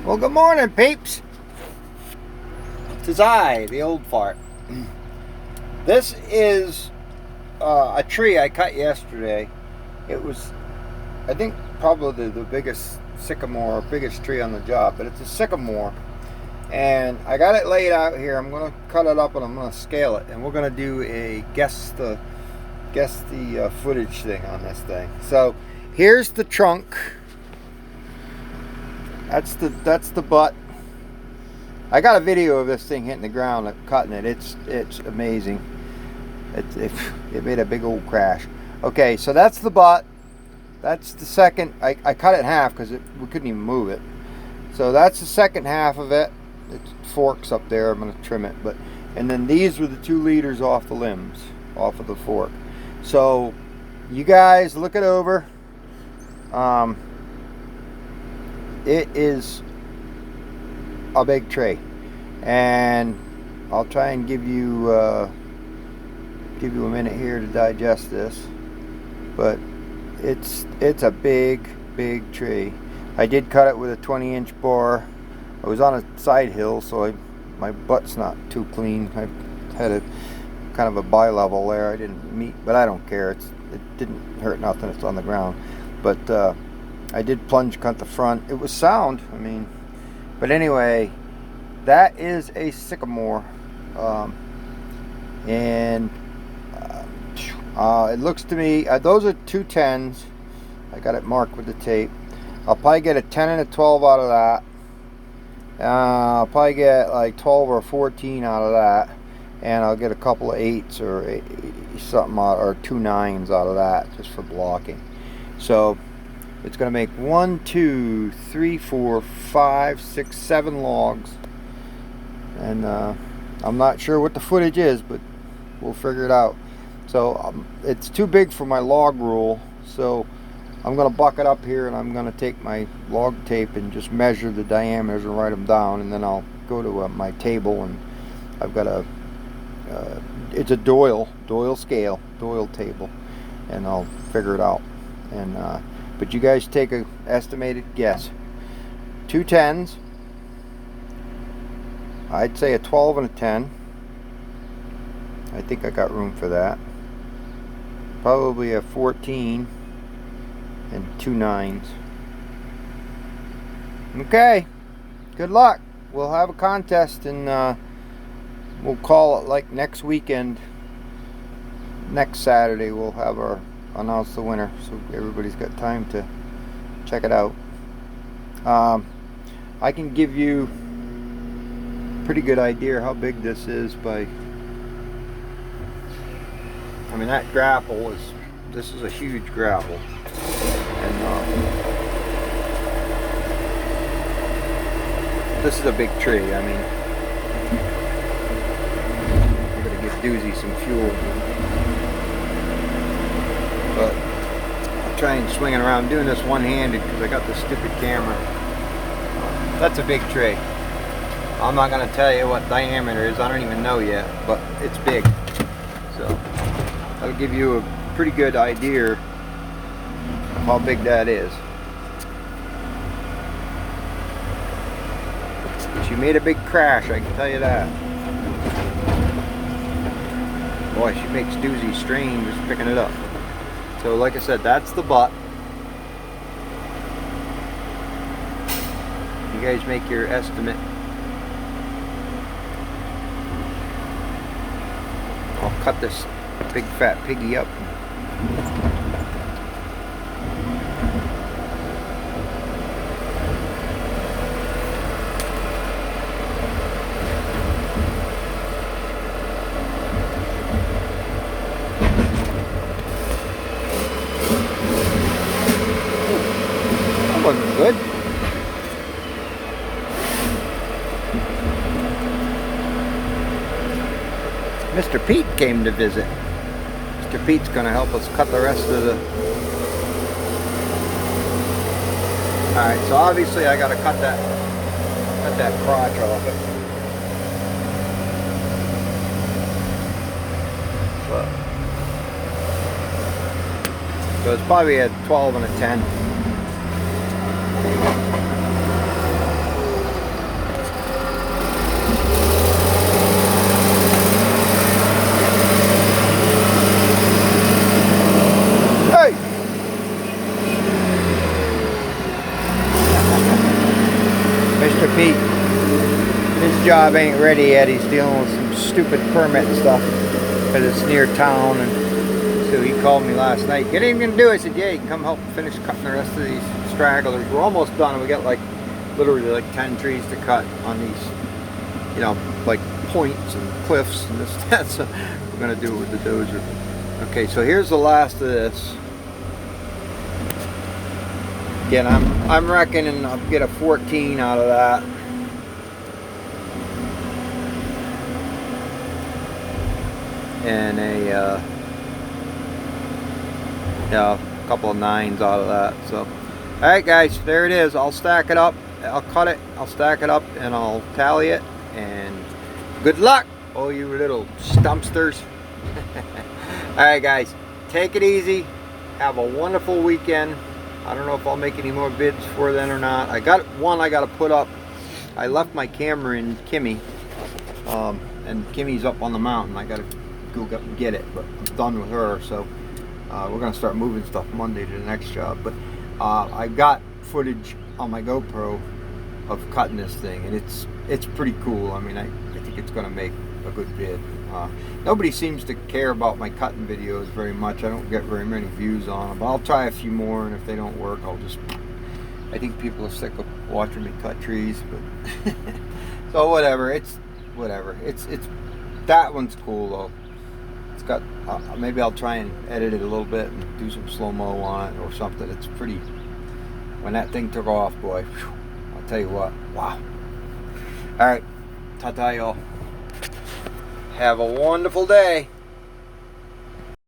Well, good morning, peeps. 'Tis I, the old fart. This is a tree I cut yesterday. It was, I think, probably the biggest sycamore, biggest tree on the job, but it's a sycamore. And I got it laid out here. I'm going to cut it up and I'm going to scale it. And we're going to do a guess the footage thing on this thing. So here's the trunk. That's the butt. I got a video of this thing hitting the ground, cutting it. It's amazing. It made a big old crash. Okay, so that's the butt. That's the second. I cut it in half because we couldn't even move it. So that's the second half of it. It forks up there. I'm going to trim it, and then these were the 2 leaders off the limbs, off of the fork. So you guys look it over. It is a big tree, and I'll try and give you a minute here to digest this, but it's a big tree. I did cut it with a 20-inch bar. I was on a side hill, so my butt's not too clean. I had a kind of a bi-level there. I didn't meet, but I don't care. It didn't hurt nothing. It's on the ground, but I did plunge cut the front. It was sound. I mean, but anyway, that is a sycamore, and it looks to me those are 2 10s. I got it marked with the tape. I'll probably get a 10 and a 12 out of that. I'll probably get like 12 or 14 out of that, and I'll get a couple of 8s or something out, or 2 9s out of that, just for blocking. So it's going to make 1, 2, 3, 4, 5, 6, 7 logs, and I'm not sure what the footage is, but we'll figure it out. So it's too big for my log rule, so I'm going to bucket up here, and I'm going to take my log tape and just measure the diameters and write them down, and then I'll go to my table, and I've got it's a Doyle scale, Doyle table, and I'll figure it out. And but you guys take a estimated guess. 2 10s. I'd say a 12 and a 10. I think I got room for that. Probably a 14 and 2 9s. Okay, good luck. We'll have a contest, and we'll call it like next weekend. Next Saturday we'll have announce the winner, so everybody's got time to check it out. I can give you a pretty good idea how big this is by, I mean, that grapple this is a huge grapple, and this is a big tree. I mean, I'm gonna give Doozy some fuel, but I'll try and swing it around. I'm doing this one-handed because I got this stupid camera. That's a big tree. I'm not gonna tell you what diameter is. I don't even know yet, but it's big. So that'll give you a pretty good idea of how big that is. She made a big crash, I can tell you that. Boy, she makes Doozy strain just picking it up. So like I said, that's the butt. You guys make your estimate. I'll cut this big fat piggy up. That wasn't good. Mr. Pete came to visit. Mr. Pete's going to help us cut the rest of the... Alright, so obviously I got to cut that crotch off it. So it's probably a 12 and a 10. Pete, his job ain't ready yet. He's dealing with some stupid permit stuff because it's near town, and so he called me last night. Get anything to do? I said, yeah, you can come help finish cutting the rest of these stragglers. We're almost done. We got like literally like 10 trees to cut on these, you know, like points and cliffs and this that. So we're gonna do it with the dozer. Okay, so here's the last of this. Again, I'm reckoning I'll get a 14 out of that. And a yeah, a couple of 9s out of that. So alright guys, there it is. I'll stack it up, I'll cut it, I'll stack it up, and I'll tally it, and good luck, all you little stumpsters. Alright guys, take it easy, have a wonderful weekend. I don't know if I'll make any more vids for then or not. I got one I got to put up. I left my camera in Kimmy, and Kimmy's up on the mountain. I got to go get it, but I'm done with her, so we're gonna start moving stuff Monday to the next job. But I got footage on my GoPro of cutting this thing, and it's pretty cool. I mean, I think it's gonna make a good vid. Nobody seems to care about my cutting videos very much. I don't get very many views on them, but I'll try a few more, and if they don't work, I think people are sick of watching me cut trees, but so whatever. It's that one's cool though. It's got maybe I'll try and edit it a little bit and do some slow-mo on it or something. It's pretty. When that thing took off, boy, whew, I'll tell you what, wow. All right, ta-ta y'all. Have a wonderful day.